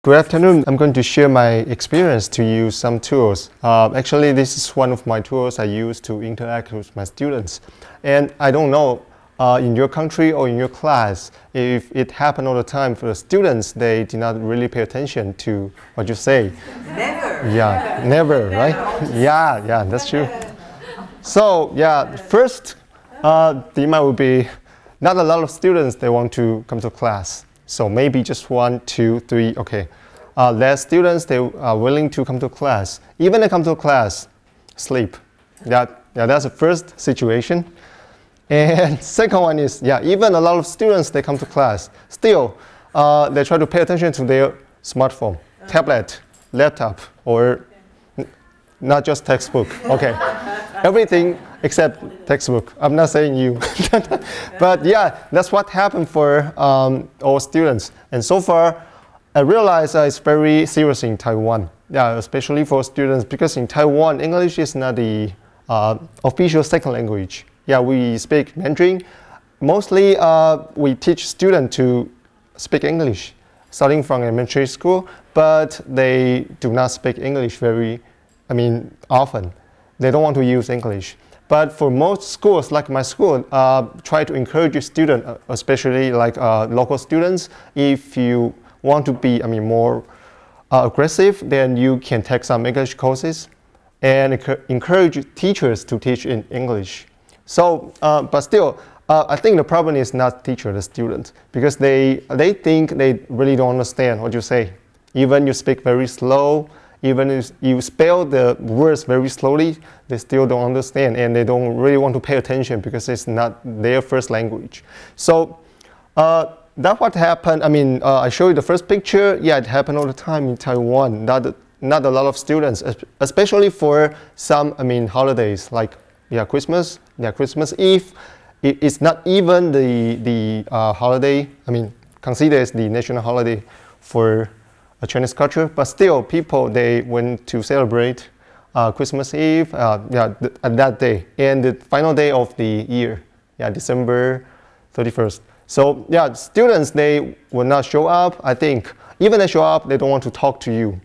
Good afternoon. I'm going to share my experience to use some tools. Actually, this is one of my tools I use to interact with my students. And I don't know in your country or in your class if it happens all the time for the students, they do not really pay attention to what you say. Never. Yeah, never, right? Yeah, that's true. So yeah, first demand would be not a lot of students, they want to come to class. So maybe just 1, 2, 3, okay. Less students, they are willing to come to class. Even they come to class, sleep. That's the first situation. And second one is, even a lot of students, they come to class. Still, they try to pay attention to their smartphone, tablet, laptop, or not just textbook. Okay, everything except textbook. I'm not saying you. But yeah, that's what happened for all students. And so far, I realize it's very serious in Taiwan. Yeah, especially for students, because in Taiwan, English is not the official second language. Yeah, we speak Mandarin. Mostly, we teach students to speak English, starting from elementary school, but they do not speak English often. They don't want to use English. But for most schools, like my school, try to encourage students, especially like local students, if you want to be more aggressive, then you can take some English courses and encourage teachers to teach in English. So, but still, I think the problem is not teacher, the student, because they think they really don't understand what you say. Even you speak very slow, even if you spell the words very slowly, they still don't understand and they don't really want to pay attention because it's not their first language. So that's what happened. I show you the first picture. Yeah, it happened all the time in Taiwan. Not a lot of students, especially for some holidays like Christmas. Yeah, Christmas Eve. It's not even the holiday. Considered as the national holiday for a Chinese culture, but still people, they went to celebrate Christmas Eve at that day, and the final day of the year, December 31st. So yeah, students, they will not show up. I think even they show up, they don't want to talk to you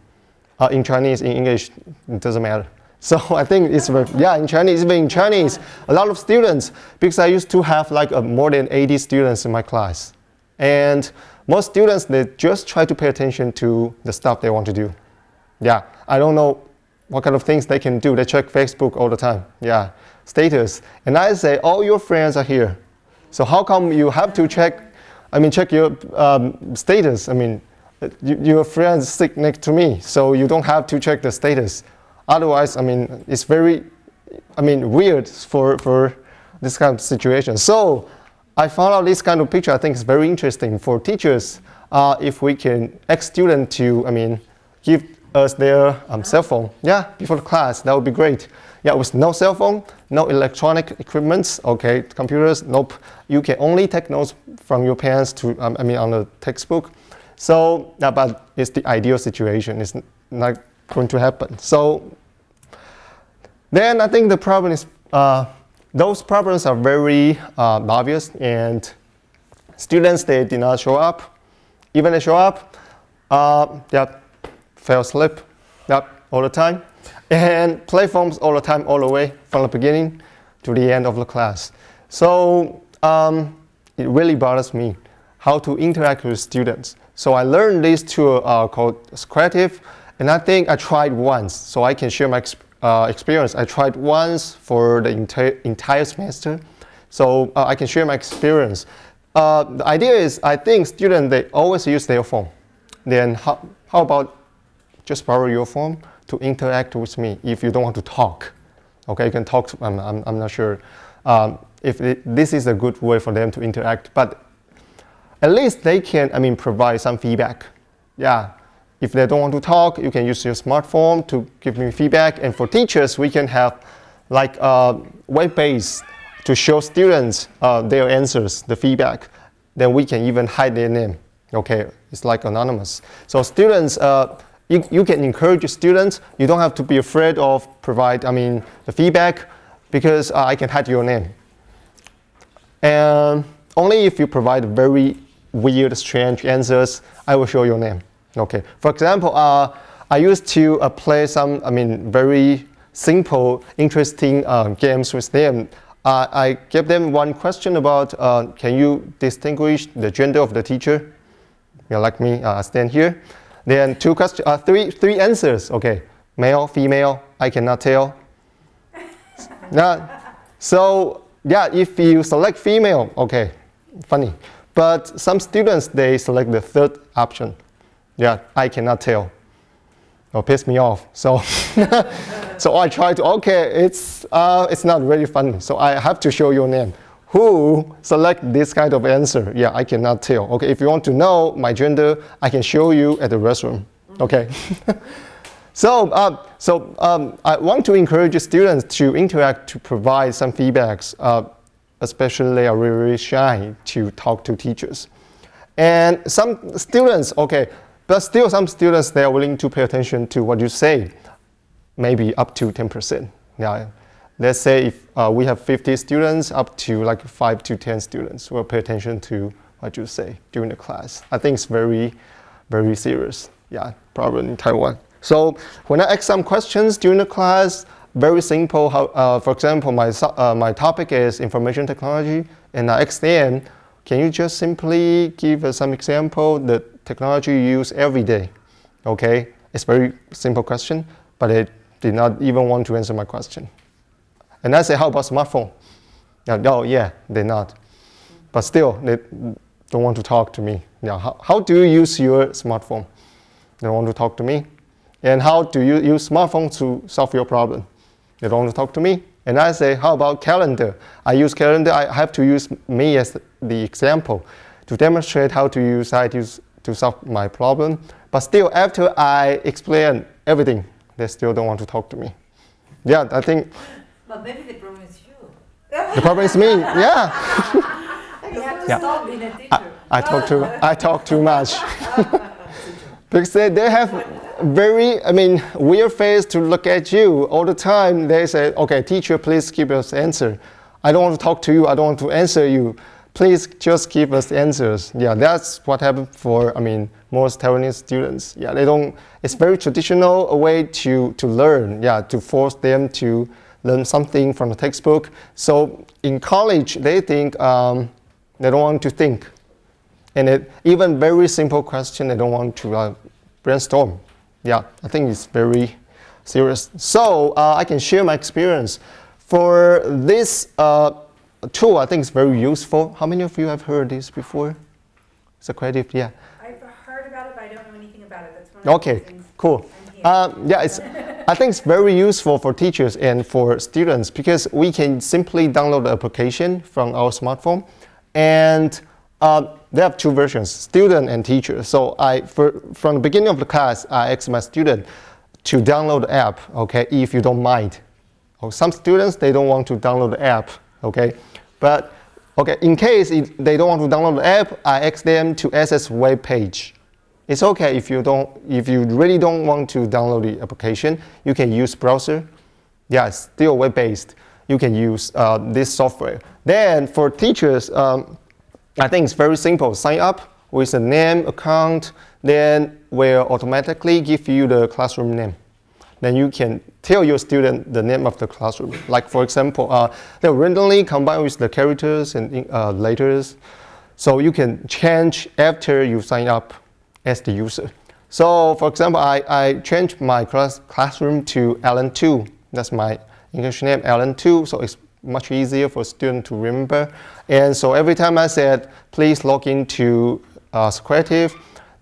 in Chinese, in English, it doesn't matter. So I think it's in Chinese, even in Chinese, a lot of students, because I used to have like more than 80 students in my class, and most students, they just try to pay attention to the stuff they want to do. Yeah, I don't know what kind of things they can do. They check Facebook all the time. Yeah, status. And I say, all your friends are here. So how come you have to check your status? Your friends sit next to me, so you don't have to check the status. Otherwise, it's very, weird for this kind of situation. So I found out this kind of picture. I think it's very interesting for teachers. If we can ask students to, give us their cell phone, before the class, that would be great. Yeah, with no cell phone, no electronic equipment, okay, computers, nope. You can only take notes from your parents to, on the textbook. So, but it's the ideal situation. It's not going to happen. So then I think the problem is, those problems are very obvious, and students, they did not show up. Even they show up, fell asleep, all the time, and play phones all the time, all the way from the beginning to the end of the class. So it really bothers me how to interact with students. So I learned this tool called Creative, and I think I tried once, so I can share my experience. I tried once for the entire semester, so I can share my experience. The idea is, I think students, they always use their phone. Then how about just borrow your phone to interact with me if you don't want to talk? Okay, you can talk, I'm not sure if this is a good way for them to interact, but at least they can, provide some feedback. Yeah. If they don't want to talk, you can use your smartphone to give me feedback. And for teachers, we can have like web-based to show students their answers, the feedback. Then we can even hide their name. Okay, it's like anonymous. So students, you can encourage students. You don't have to be afraid of provide, the feedback, because I can hide your name. And only if you provide very weird, strange answers, I will show your name. Okay, for example, I used to play some, very simple, interesting games with them. I gave them one question about, can you distinguish the gender of the teacher? Like me, stand here. Then two questions, three answers. Okay, male, female, I cannot tell. So yeah, if you select female, okay, funny. But some students, they select the third option. Yeah, I cannot tell. Or piss me off. So, so I try to, okay, it's not really funny. So I have to show your name. Who select this kind of answer? Yeah, I cannot tell. Okay, if you want to know my gender, I can show you at the restroom. Okay. So I want to encourage students to interact, to provide some feedbacks, especially they are really shy to talk to teachers. And some students, okay, but still some students, they are willing to pay attention to what you say, maybe up to 10%. Yeah. Let's say if we have 50 students, up to like 5 to 10 students will pay attention to what you say during the class. I think it's very, very serious. Yeah, problem in Taiwan. So when I ask some questions during the class, very simple. For example, my topic is information technology, and I ask them, can you just simply give us some example the technology you use every day? Okay, it's very simple question, but they did not even want to answer my question. And I say, how about smartphone? Oh yeah, they're not. But still, they don't want to talk to me. Yeah, how do you use your smartphone? They don't want to talk to me. And how do you use smartphone to solve your problem? They don't want to talk to me. And I say, how about calendar? I use calendar. I have to use me as the example to demonstrate how to use it to solve my problem. But still, after I explain everything, they still don't want to talk to me. Yeah, I think. But maybe the problem is you. The problem is me. Yeah. You have to stop being a teacher. I talk too much. Because they have very, weird face to look at you all the time. They say, okay, teacher, please give us answer. I don't want to talk to you. I don't want to answer you. Please just give us answers. Yeah, that's what happened for, most Taiwanese students. Yeah, they don't, it's very traditional a way to learn. Yeah, to force them to learn something from the textbook. So in college, they think they don't want to think. And even very simple question, they don't want to brainstorm. Yeah, I think it's very serious. So I can share my experience. For this tool, I think it's very useful. How many of you have heard this before? It's a creative, yeah. I've heard about it, but I don't know anything about it. That's one of the things. Cool. Yeah, I think it's very useful for teachers and for students because we can simply download the application from our smartphone. And they have two versions, student and teacher. So from the beginning of the class, I asked my student to download the app, okay, if you don't mind. Some students, they don't want to download the app, okay? But, okay, in case they don't want to download the app, I ask them to access web page. It's okay if you really don't want to download the application, you can use browser. Yeah, it's still web-based. You can use this software. Then for teachers, I think it's very simple. Sign up with a name, account, then will automatically give you the classroom name. Then you can tell your student the name of the classroom. Like for example, they'll randomly combine with the characters and letters. So you can change after you sign up as the user. So for example, I changed my classroom to Lyon2. That's my English name, Lyon2. So it's much easier for students to remember. And so every time I said, please log into Creative,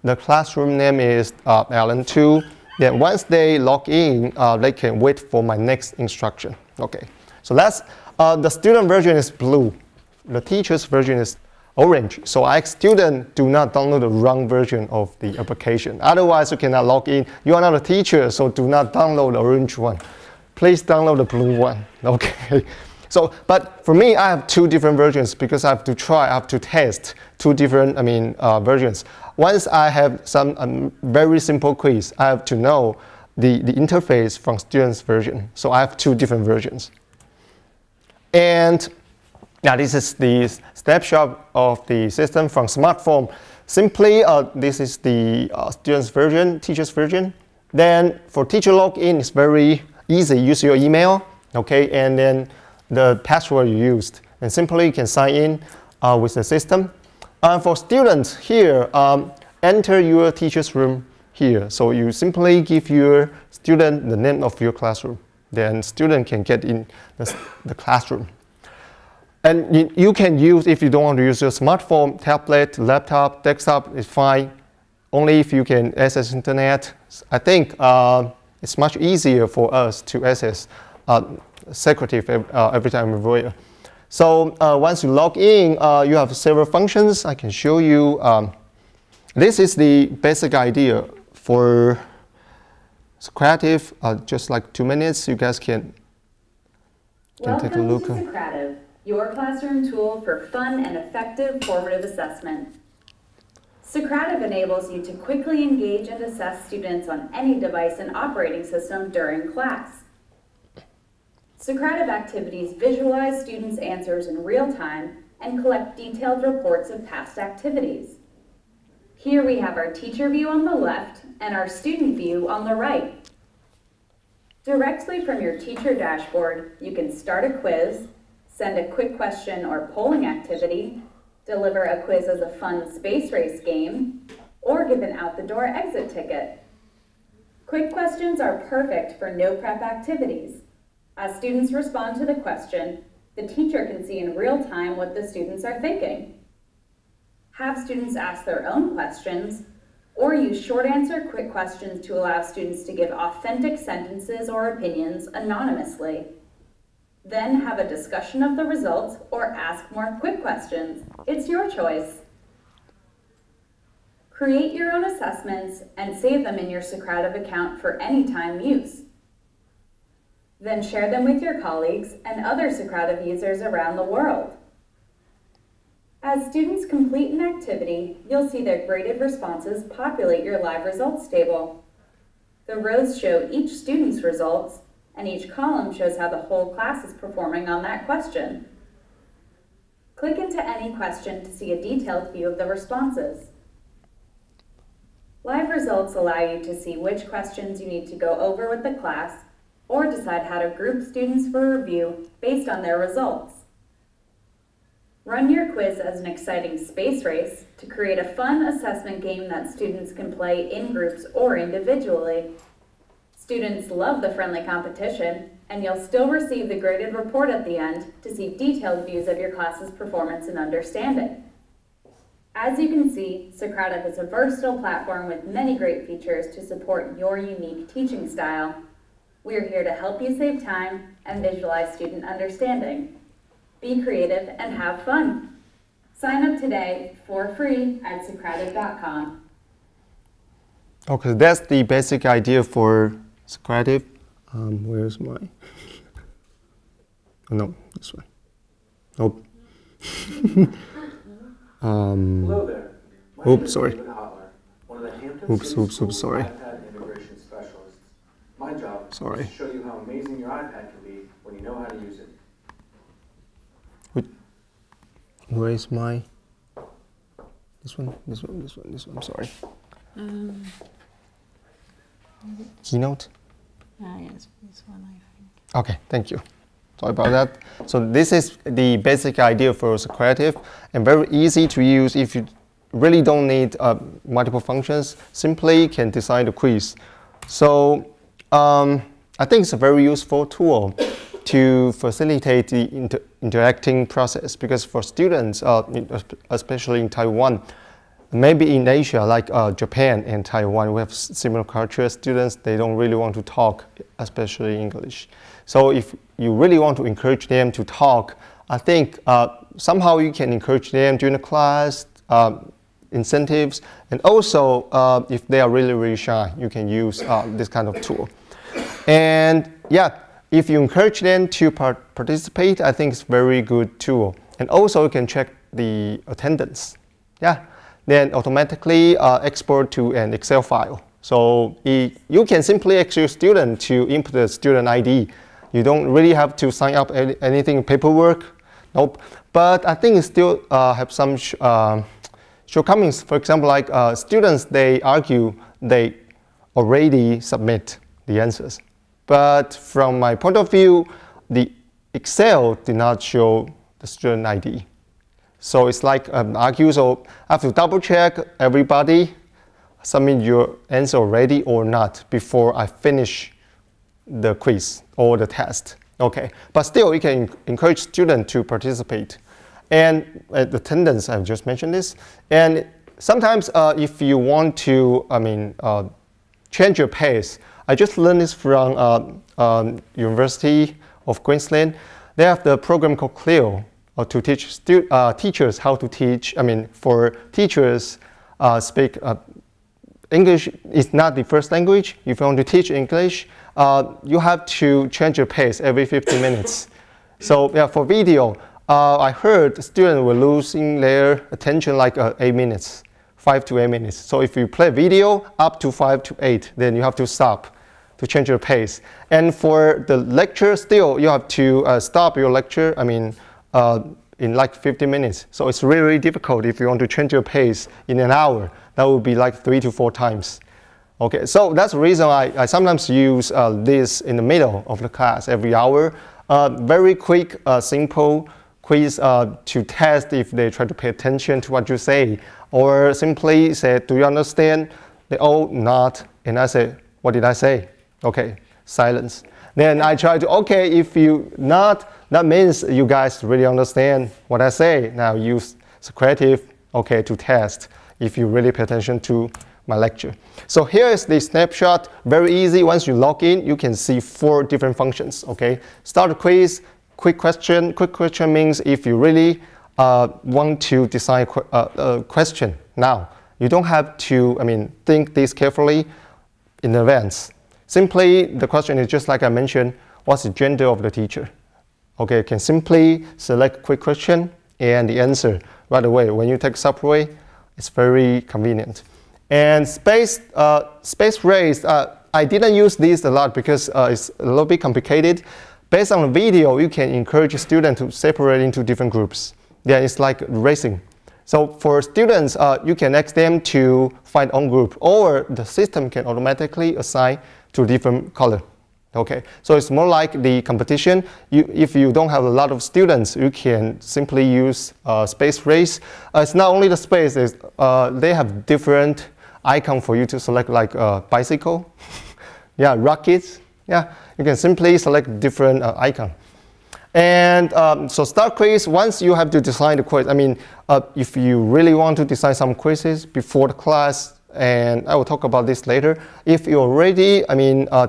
the classroom name is Lyon2. Then once they log in, they can wait for my next instruction. Okay, so that's, the student version is blue. The teacher's version is orange. So I ask students, do not download the wrong version of the application. Otherwise, you cannot log in. You are not a teacher, so do not download the orange one. Please download the blue one, okay? So, but for me, I have two different versions because I have to try, I have to test two different, versions. Once I have some very simple quiz, I have to know the interface from student's version. So I have two different versions. And now this is the snapshot of the system from smartphone. Simply, this is the student's version, teacher's version. Then for teacher login, it's very easy. Use your email, okay, and then the password you used. And simply you can sign in with the system. For students here, enter your teacher's room here. So you simply give your student the name of your classroom. Then student can get in the classroom. And you can use, if you don't want to use your smartphone, tablet, laptop, desktop, it's fine. Only if you can access internet. I think it's much easier for us to access secretive every time everywhere. So once you log in, you have several functions. I can show you. This is the basic idea for Socrative. Just like 2 minutes, you guys can take a look. Welcome to Socrative, your classroom tool for fun and effective formative assessment. Socrative enables you to quickly engage and assess students on any device and operating system during class. Socrative activities visualize students' answers in real time and collect detailed reports of past activities. Here we have our teacher view on the left and our student view on the right. Directly from your teacher dashboard, you can start a quiz, send a quick question or polling activity, deliver a quiz as a fun space race game, or give an out-the-door exit ticket. Quick questions are perfect for no-prep activities. As students respond to the question, the teacher can see in real time what the students are thinking. Have students ask their own questions, or use short answer quick questions to allow students to give authentic sentences or opinions anonymously. Then have a discussion of the results or ask more quick questions. It's your choice. Create your own assessments and save them in your Socrative account for anytime use. Then share them with your colleagues and other Socrative users around the world. As students complete an activity, you'll see their graded responses populate your live results table. The rows show each student's results, and each column shows how the whole class is performing on that question. Click into any question to see a detailed view of the responses. Live results allow you to see which questions you need to go over with the class, or decide how to group students for review based on their results. Run your quiz as an exciting space race to create a fun assessment game that students can play in groups or individually. Students love the friendly competition, and you'll still receive the graded report at the end to see detailed views of your class's performance and understanding. As you can see, Socrative is a versatile platform with many great features to support your unique teaching style. We're here to help you save time and visualize student understanding. Be creative and have fun. Sign up today for free at Socrative.com. Okay, that's the basic idea for Socrative. Where's my? Oh, no, this one. Nope. Hello there. Oops, sorry. One of the Hampton Oops, sorry. iPad integration specialists. My job is Sorry. to show you how amazing your iPad can be when you know how to use it. Where is my? This one, sorry. Keynote? Yes, this one I think. Okay, thank you. Sorry about that. So this is the basic idea for Socrative, and very easy to use. If you really don't need multiple functions, simply can design the quiz. So I think it's a very useful tool to facilitate the interacting process, because for students, especially in Taiwan, maybe in Asia, like Japan and Taiwan, we have similar culture. Students, they don't really want to talk, especially English. So if you really want to encourage them to talk, I think somehow you can encourage them during the class, incentives, and also if they are really, really shy, you can use this kind of tool. And yeah, if you encourage them to participate, I think it's a very good tool. And also you can check the attendance. Yeah. Then automatically export to an Excel file. So you can simply ask your student to input the student ID. You don't really have to sign up anything paperwork. Nope. But I think it still have some shortcomings. For example, like students, they argue they already submit the answers. But from my point of view, the Excel did not show the student ID. So it's like argue, so I have to double check everybody submit your answer already or not before I finish the quiz or the test. Okay, but still you can encourage students to participate. And the attendance, I've just mentioned this. And sometimes if you want to, change your pace, I just learned this from University of Queensland. They have the program called CLEO to teach teachers how to teach. For teachers speak English is not the first language. If you want to teach English, you have to change your pace every 15 minutes. So yeah, for video, I heard students were losing their attention like 8 minutes, 5 to 8 minutes. So if you play video up to 5 to 8, then you have to stop to change your pace. And for the lecture, still you have to stop your lecture, in like 15 minutes. So it's really, really difficult if you want to change your pace in an hour. That would be like 3 to 4 times. Okay, so that's the reason I sometimes use this in the middle of the class every hour. Very quick, simple quiz to test if they try to pay attention to what you say. Or simply say, do you understand? They all nod, and I say, what did I say? Okay, silence. Then I try to, okay, if you nod, that means you guys really understand what I say. Now use Socrative, okay, to test if you really pay attention to my lecture. So here is the snapshot, very easy. Once you log in, you can see 4 different functions, okay? Start a quiz, quick question. Quick question means if you really want to design a question now, you don't have to, think this carefully in advance. Simply, the question is just like I mentioned, what's the gender of the teacher? Okay, you can simply select quick question and the answer right away. When you take subway, it's very convenient. And space race, I didn't use this a lot because it's a little bit complicated. Based on the video, you can encourage students to separate into different groups. Yeah, it's like racing. So for students, you can ask them to find own group, or the system can automatically assign to different color. Okay, so it's more like the competition. If you don't have a lot of students, you can simply use space race. It's not only the space, they have different icon for you to select, like bicycle, yeah, rockets. Yeah, you can simply select different icon. And so start quiz, once you have to design the quiz, if you really want to design some quizzes before the class, and I will talk about this later, if you already,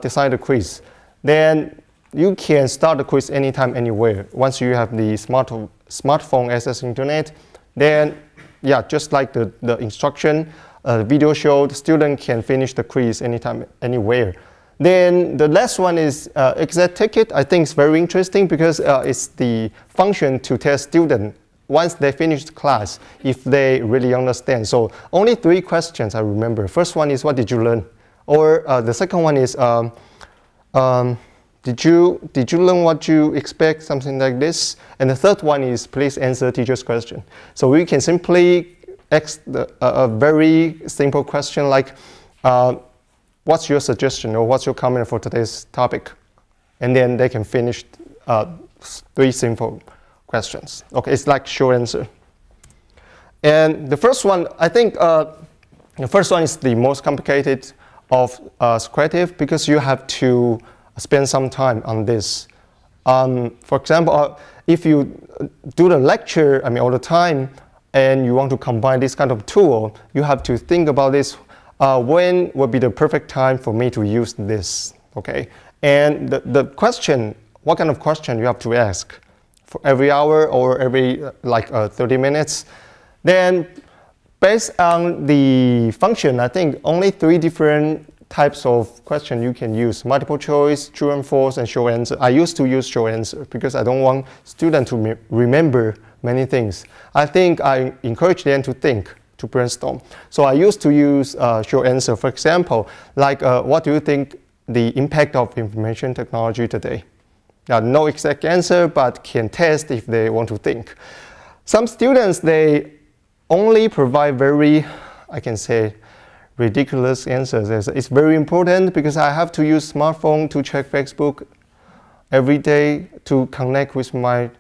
design the quiz, then you can start the quiz anytime, anywhere. Once you have the smartphone access internet, then yeah, just like the instruction, video show, the student can finish the quiz anytime, anywhere. Then the last one is exact ticket. I think it's very interesting because it's the function to test students once they finish the class, if they really understand. So only 3 questions I remember. First one is, what did you learn? Or the second one is, did you learn what you expect, something like this? And the third one is, please answer teacher's question. So we can simply ask a very simple question like, what's your suggestion or what's your comment for today's topic? And then they can finish 3 simple questions. Okay, it's like short answer. And the first one, I think the first one is the most complicated of Socrative because you have to spend some time on this. For example, if you do the lecture, all the time, and you want to combine this kind of tool, you have to think about this. When would be the perfect time for me to use this? Okay, and the question, what kind of question you have to ask for every hour or every 30 minutes? Then based on the function, I think only 3 different types of question you can use: multiple choice, true and false, and short answer. I used to use short answer because I don't want students to remember many things. I think I encourage them to think, to brainstorm. So I used to use short answer. For example, like what do you think the impact of information technology today? No exact answer, but can test if they want to think. Some students, they only provide very, I can say, ridiculous answers. It's very important because I have to use smartphone to check Facebook every day, to connect with my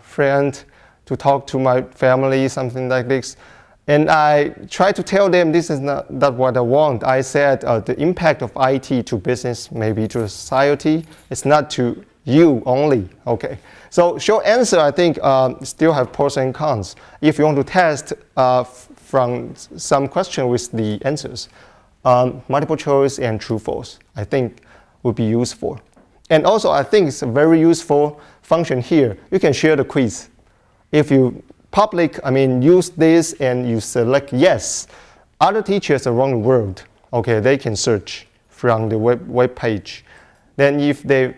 friend, to talk to my family, something like this. And I try to tell them this is not what I want. I said the impact of IT to business, maybe to society, it's not to you only, okay? So short answer, I think, still have pros and cons. If you want to test from some question with the answers, multiple choice and true false, I think would be useful. And also, I think it's a very useful function here. You can share the quiz. If you use this and you select yes, other teachers around the world, okay, they can search from the web page. Then if they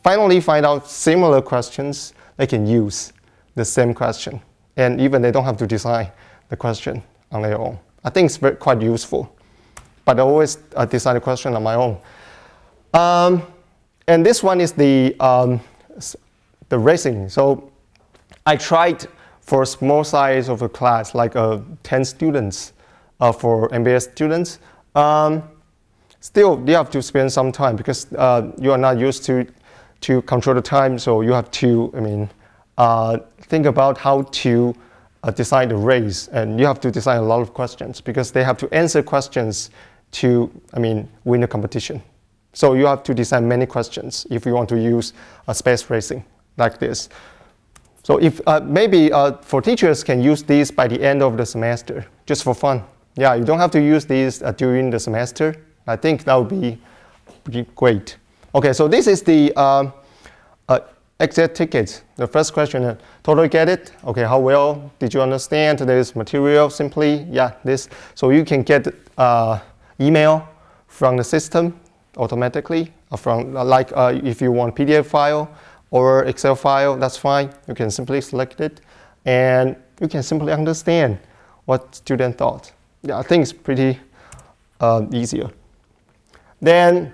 finally find out similar questions, they can use the same question. And even they don't have to design the question on their own. I think it's quite useful. But I always design the question on my own. And this one is the racing. So I tried for a small size of a class, like 10 students for MBA students. Still, you have to spend some time because you are not used to control the time. So you have to, think about how to design the race. And you have to design a lot of questions because they have to answer questions to, win the competition. So you have to design many questions if you want to use a space racing like this. So if maybe for teachers can use these by the end of the semester, just for fun. Yeah, you don't have to use these during the semester. I think that would be pretty great. Okay, so this is the exit ticket. The first question, totally get it? Okay, how well did you understand today's material? Simply, yeah, this. So you can get email from the system automatically, from if you want PDF file or Excel file, that's fine. You can simply select it, and you can simply understand what student thought. Yeah, I think it's pretty easier. Then,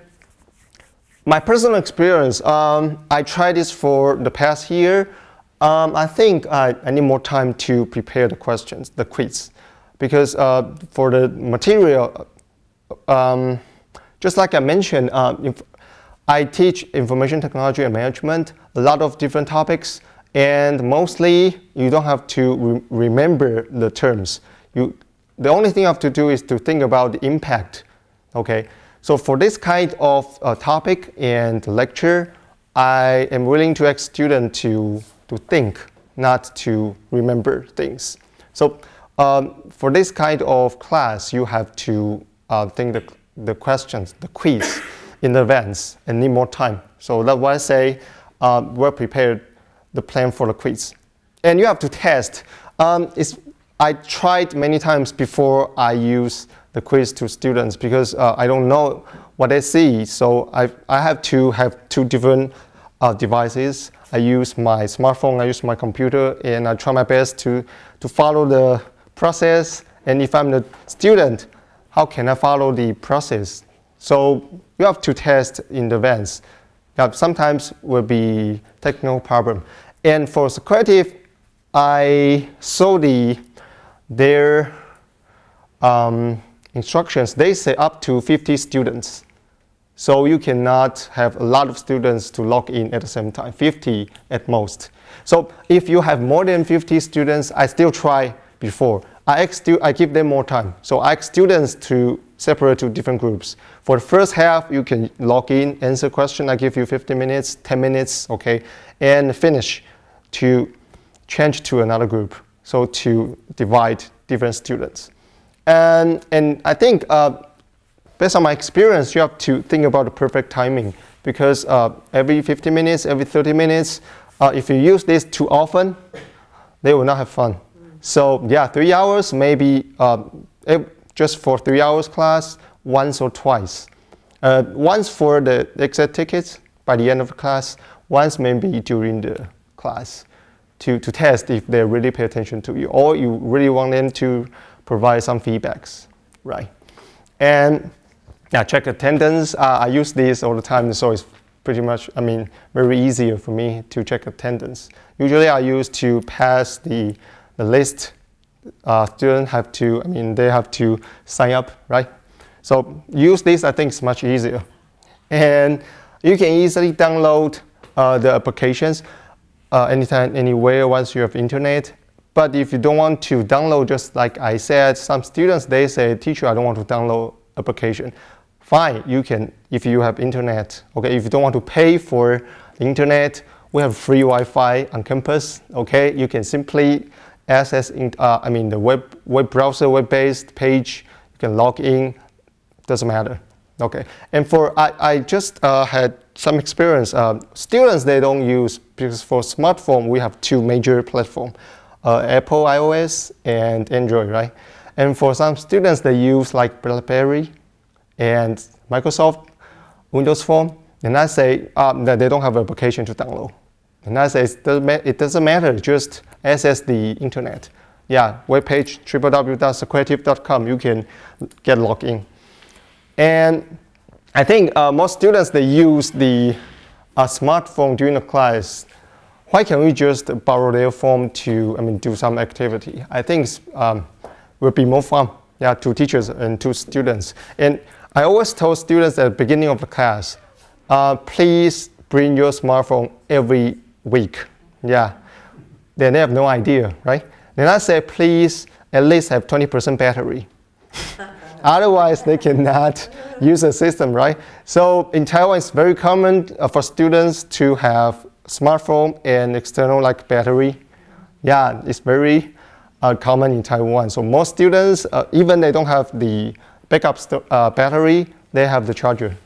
my personal experience, I tried this for the past year. I think I need more time to prepare the questions, the quiz, because for the material, just like I mentioned, if I teach information technology and management, a lot of different topics, and mostly you don't have to remember the terms. The only thing you have to do is to think about the impact, okay? So for this kind of topic and lecture, I am willing to ask students to think, not to remember things. So for this kind of class, you have to think the questions, the quiz in advance and need more time. So that's why I say we're prepared the plan for the quiz. And you have to test. I tried many times before I use the quiz to students because I don't know what they see. So I have to have two different devices. I use my smartphone, I use my computer, and I try my best to follow the process. And if I'm the student, how can I follow the process? So you have to test in advance. Sometimes will be technical problem. And for Socrative, I saw their instructions. They say up to 50 students. So you cannot have a lot of students to log in at the same time, 50 at most. So if you have more than 50 students, I still try before. I give them more time. So I ask students to separate to different groups. For the first half, you can log in, answer question. I give you 15 minutes, 10 minutes, okay, and finish to change to another group. So to divide different students. And I think based on my experience, you have to think about the perfect timing because every 50 minutes, every 30 minutes, if you use this too often, they will not have fun. So yeah, 3 hours, maybe just for 3 hours class, once or twice. Once for the exit tickets by the end of the class, once maybe during the class to test if they really pay attention to you or you really want them to provide some feedbacks, right? And yeah, check attendance. I use this all the time, so it's pretty much, very easier for me to check attendance. Usually I use to pass the list students have to, they have to sign up, right? So use this, I think it's much easier. And you can easily download the applications anytime, anywhere once you have internet. But if you don't want to download, just like I said, some students, they say, teacher, I don't want to download application. Fine, you can, if you have internet. Okay, if you don't want to pay for the internet, we have free Wi-Fi on campus. Okay, you can simply access the web browser, web-based page. You can log in. Doesn't matter. Okay, and I just had some experience. Students, they don't use, because for smartphone we have two major platforms, Apple iOS and Android, right? And for some students, they use like BlackBerry and Microsoft Windows Phone, and I say that they don't have an application to download. And I say it doesn't matter, just access the internet. Yeah, webpage www.socrative.com, you can get logged in. And I think most students, they use the smartphone during the class. Why can't we just borrow their phone to do some activity? I think it would be more fun, yeah, to teachers and to students. And I always told students at the beginning of the class, please bring your smartphone every week. Yeah, then they have no idea, right? Then I say, please at least have 20% battery. Otherwise, they cannot use the system, right? So in Taiwan, it's very common for students to have smartphone and external like battery. Yeah, it's very common in Taiwan. So most students, even they don't have the backup battery, they have the charger.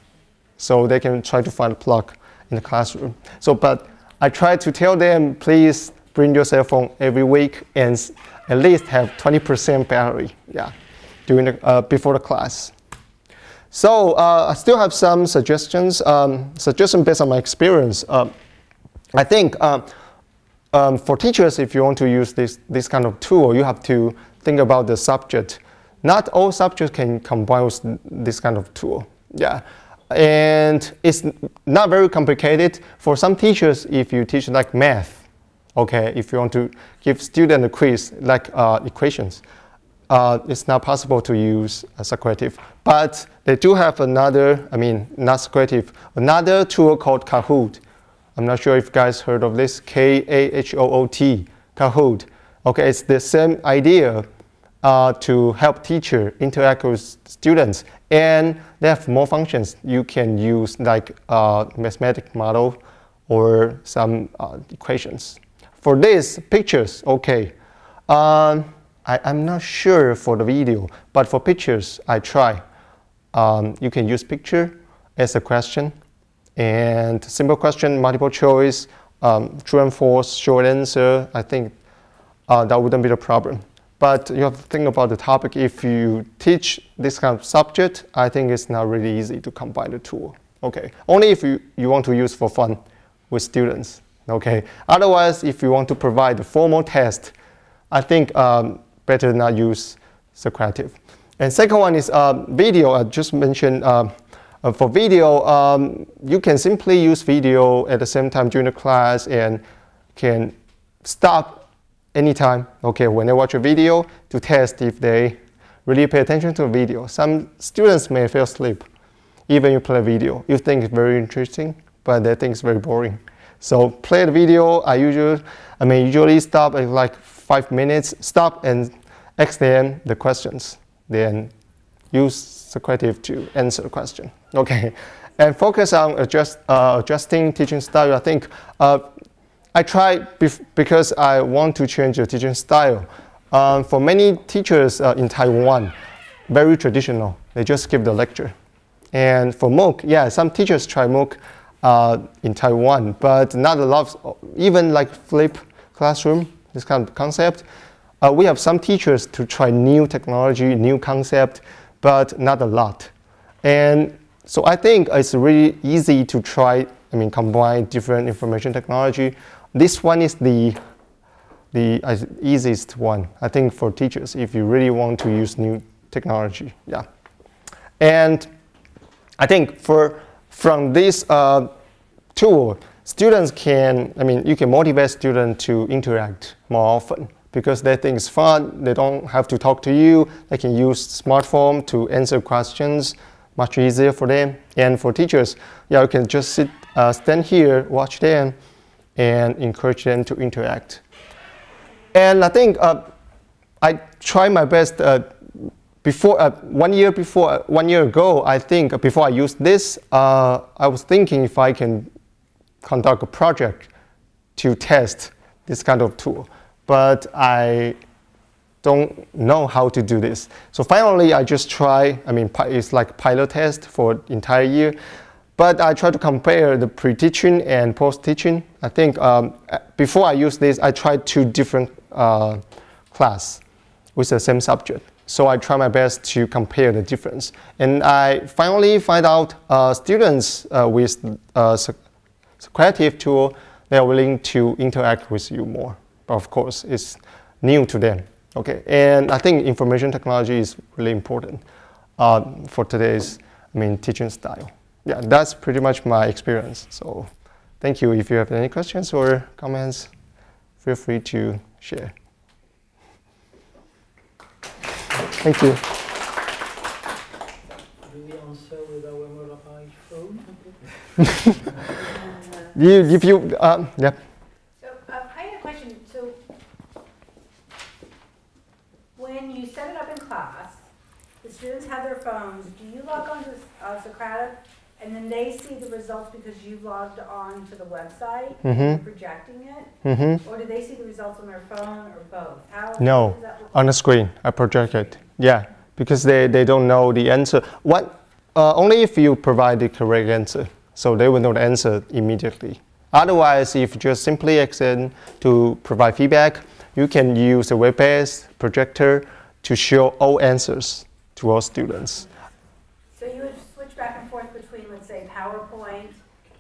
So they can try to find a plug in the classroom. So, but I try to tell them, please bring your cell phone every week and at least have 20% battery, yeah, during the, before the class. So I still have some suggestions, suggestions based on my experience. I think for teachers, if you want to use this kind of tool, you have to think about the subject. Not all subjects can combine with this kind of tool. Yeah, and it's not very complicated. For some teachers, if you teach like math, okay, if you want to give students a quiz like equations, it's not possible to use Socrative. But they do have another, not Socrative, another tool called Kahoot. I'm not sure if you guys heard of this, K-A-H-O-O-T, Kahoot. Okay, it's the same idea to help teacher interact with students. And they have more functions. You can use like mathematical model or some equations. For this, pictures, okay. I'm not sure for the video, but for pictures, I try. You can use picture as a question. And simple question, multiple choice, true and false, short answer, I think that wouldn't be the problem. But you have to think about the topic. If you teach this kind of subject, I think it's not really easy to combine the tool. Okay, only if you want to use for fun with students. Okay, otherwise, if you want to provide a formal test, I think better not use Socrative. And second one is video. I just mentioned for video, you can simply use video at the same time during the class and can stop anytime, okay, when they watch a video to test if they really pay attention to the video. Some students may fall asleep, even you play a video. You think it's very interesting, but they think it's very boring. So play the video. I usually stop at like 5 minutes, stop and ask them the questions. Then use Socrative to answer the question. Okay, and focus on adjusting teaching style. I think I try because I want to change the teaching style. For many teachers in Taiwan, very traditional. They just give the lecture. And for MOOC, yeah, some teachers try MOOC in Taiwan, but not a lot. Even like flip classroom, this kind of concept. We have some teachers to try new technology, new concept, but not a lot. And so I think it's really easy to try, combine different information technology. This one is the easiest one, I think, for teachers if you really want to use new technology. Yeah, and I think from this tool, students can, you can motivate students to interact more often because they think it's fun. They don't have to talk to you. They can use smartphone to answer questions, much easier for them. And for teachers, yeah, you can just stand here, watch them, and encourage them to interact. And I think I try my best. Before 1 year ago, I think before I used this, I was thinking if I can conduct a project to test this kind of tool, but I don't know how to do this. So finally, I just try. I mean, it's like pilot test for the entire year, but I try to compare the pre-teaching and post-teaching. I think before I use this, I tried 2 different class with the same subject. So I try my best to compare the difference. And I finally find out students with creative tool, they are willing to interact with you more. But of course, it's new to them. Okay, and I think information technology is really important for today's, teaching style. Yeah, that's pretty much my experience. So thank you. If you have any questions or comments, feel free to share. Thank you. Do we answer with our mobile phone? Yeah. So I had a question. So when you set it up in class, the students have their phones. Do you log on to Socrative, and then they see the results because you've logged on to the website and projecting it? Or do they see the results on their phone, or both? How No, does that look on the screen, I project it. Yeah, because they don't know the answer. Only if you provide the correct answer, so they will know the answer immediately. Otherwise, if you just simply extend to provide feedback, you can use a web-based projector to show all answers to all students. So you would switch back and forth between, let's say, PowerPoint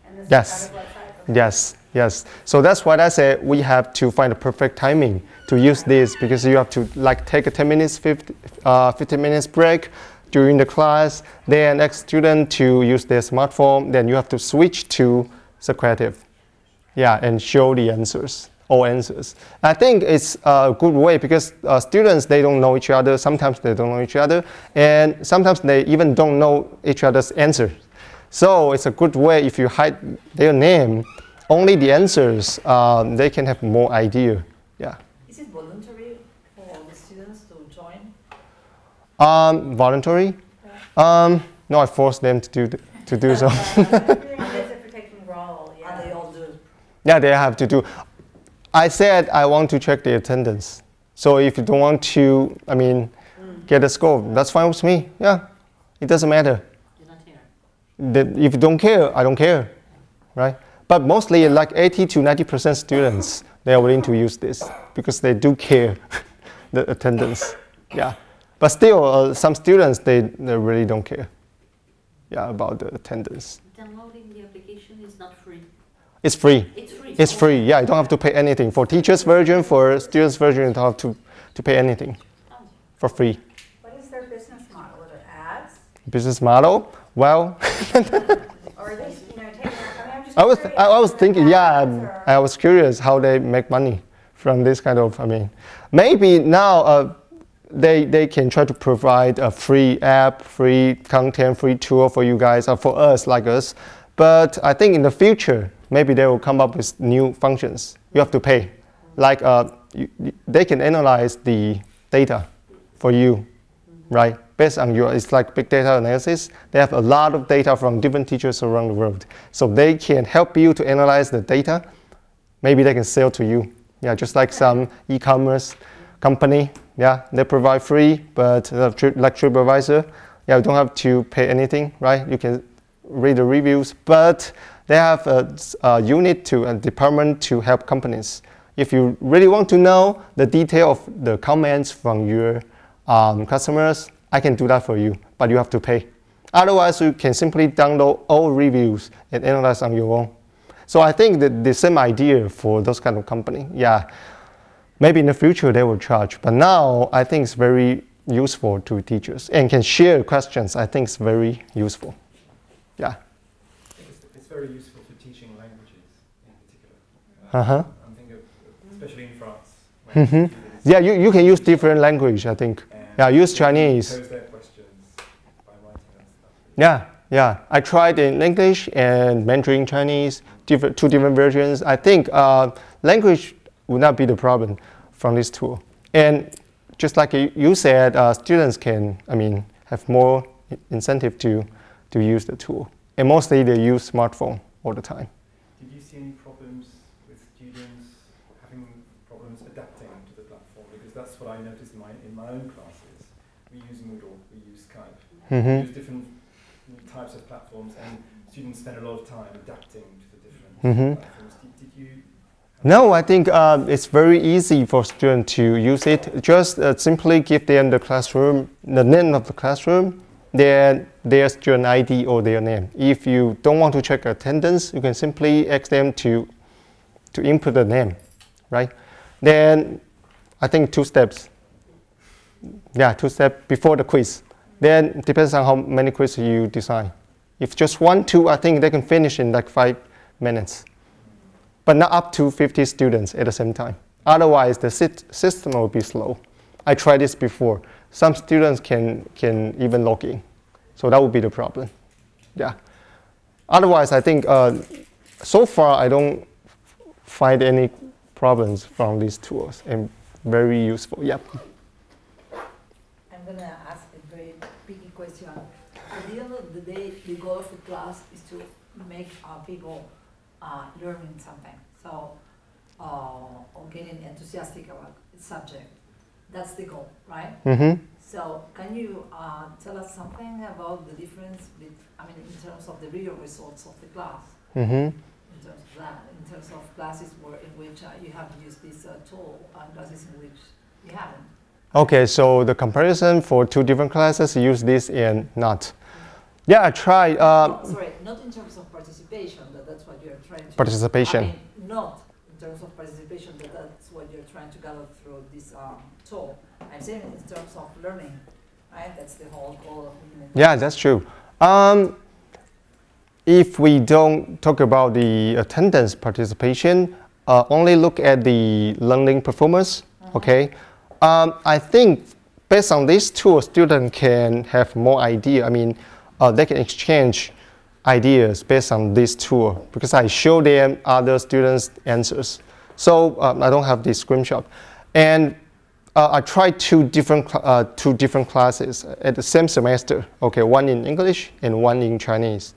and the Yes. Socrative website? Okay. Yes. So that's why I say we have to find the perfect timing to use this, because you have to take a 10 minutes, 15 minutes break during the class, then next student to use their smartphone, then you have to switch to Socrative. Yeah, and show the answers, all answers. I think it's a good way because students, they don't know each other. Sometimes they don't know each other, and sometimes they even don't know each other's answer. So it's a good way if you hide their name, only the answers, they can have more idea. Yeah. Is it voluntary for the students to join? Voluntary? No, I force them to do so. And they all do? Yeah, they have to do. I said I want to check the attendance. So if you don't want to, get a score, that's fine with me. Yeah, it doesn't matter. You're not here. If you don't care, I don't care, right? But mostly like 80 to 90% students, they are willing to use this because they do care the attendance. Yeah, but still some students, they really don't care. Yeah, about the attendance. Downloading the application is not free. It's free. It's free. It's free. Yeah, you don't have to pay anything. For teachers' version, for students' version, you don't have to pay anything. For free. What is their business model? Are there ads? Business model? Well, Or are they, taking I'm just curious. I was thinking, yeah, I was curious how they make money from this kind of, maybe now they can try to provide a free app, free content, free tool for you guys, or for us, like us. But I think in the future, maybe they will come up with new functions. You have to pay. Like they can analyze the data for you, right? Based on it's like big data analysis. They have a lot of data from different teachers around the world. So they can help you to analyze the data. Maybe they can sell to you. Yeah, just like some e-commerce company. Yeah, they provide free, but like TripAdvisor, yeah, you don't have to pay anything, right? You can read the reviews, but they have a unit a department to help companies. If you really want to know the detail of the comments from your customers, I can do that for you, but you have to pay. Otherwise, you can simply download all reviews and analyze on your own. So I think that the same idea for those kind of company. Yeah, maybe in the future they will charge, but now I think it's very useful to teachers and can share questions. I think it's very useful. Yeah. It's very useful for teaching languages in particular. I'm thinking of, especially in France, when students Yeah, you can use different language, I think. Yeah, use Chinese. Pose their questions by writing and stuff. Yeah. I tried in English and Mandarin Chinese, two different versions. I think language would not be the problem from this tool. And just like you said, students can, have more incentive to use the tool. And mostly they use smartphone all the time. Did you see any problems with students having problems adapting to the platform? Because that's what I noticed in my own classes. We use Moodle, we use Skype, we use different types of platforms, and students spend a lot of time adapting to the different platforms. Did you? No, I think it's very easy for students to use it. Just simply give them the classroom, the name of the classroom, then their student ID or their name. If you don't want to check attendance, you can simply ask them to input the name, right? Then I think 2 steps. Yeah, 2 steps before the quiz. Then it depends on how many quizzes you design. If just 1, 2, I think they can finish in like 5 minutes. But not up to 50 students at the same time. Otherwise, the system will be slow. I tried this before. Some students can even log in. So that would be the problem. Yeah. Otherwise, I think so far I don't find any problems from these tools, and very useful. Yep. I'm going to ask a very picky question. At the end of the day, the goal of the class is to make people learning something, so or getting enthusiastic about the subject. That's the goal, right? So can you tell us something about the difference in terms of the real results of the class? In terms of that, in terms of classes in which you have used this tool and classes in which you haven't? Okay, so the comparison for 2 different classes, use this and not. Yeah, I tried. Sorry, not in terms of participation, that's what you're trying to... Participation. Not in terms of participation, that's what you're trying to gather through this tool. I'm saying in terms of learning, right? That's the whole goal of it. Yeah, that's true. If we don't talk about the attendance participation, only look at the learning performance, okay? I think based on this tool, students can have more idea. They can exchange ideas based on this tool because I show them other students' answers. So I don't have this screenshot. And I tried 2 different classes at the same semester. Okay, 1 in English and 1 in Chinese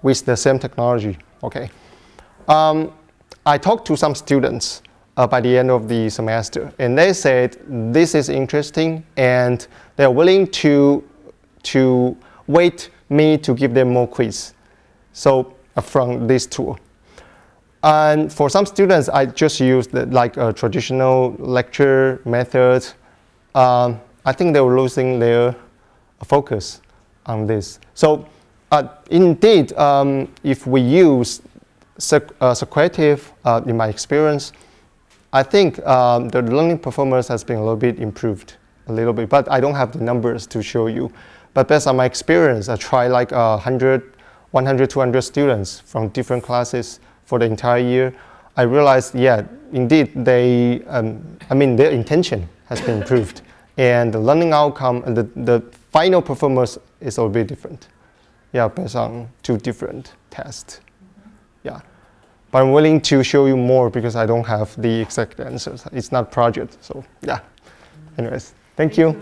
with the same technology. Okay. I talked to some students by the end of the semester, and they said this is interesting, and they're willing to wait me to give them more quiz. So from this tool. And for some students, I just used like a traditional lecture method. I think they were losing their focus on this. So indeed, if we use Socrative, in my experience, I think the learning performance has been a little bit improved, but I don't have the numbers to show you. But based on my experience, I tried like 100, 200 students from different classes for the entire year. I realized, yeah, indeed, their intention has been improved. And the learning outcome and the final performance is a little bit different. Yeah, based on 2 different tests. Yeah. But I'm willing to show you more because I don't have the exact answers. It's not project, so yeah. Anyways, thank you.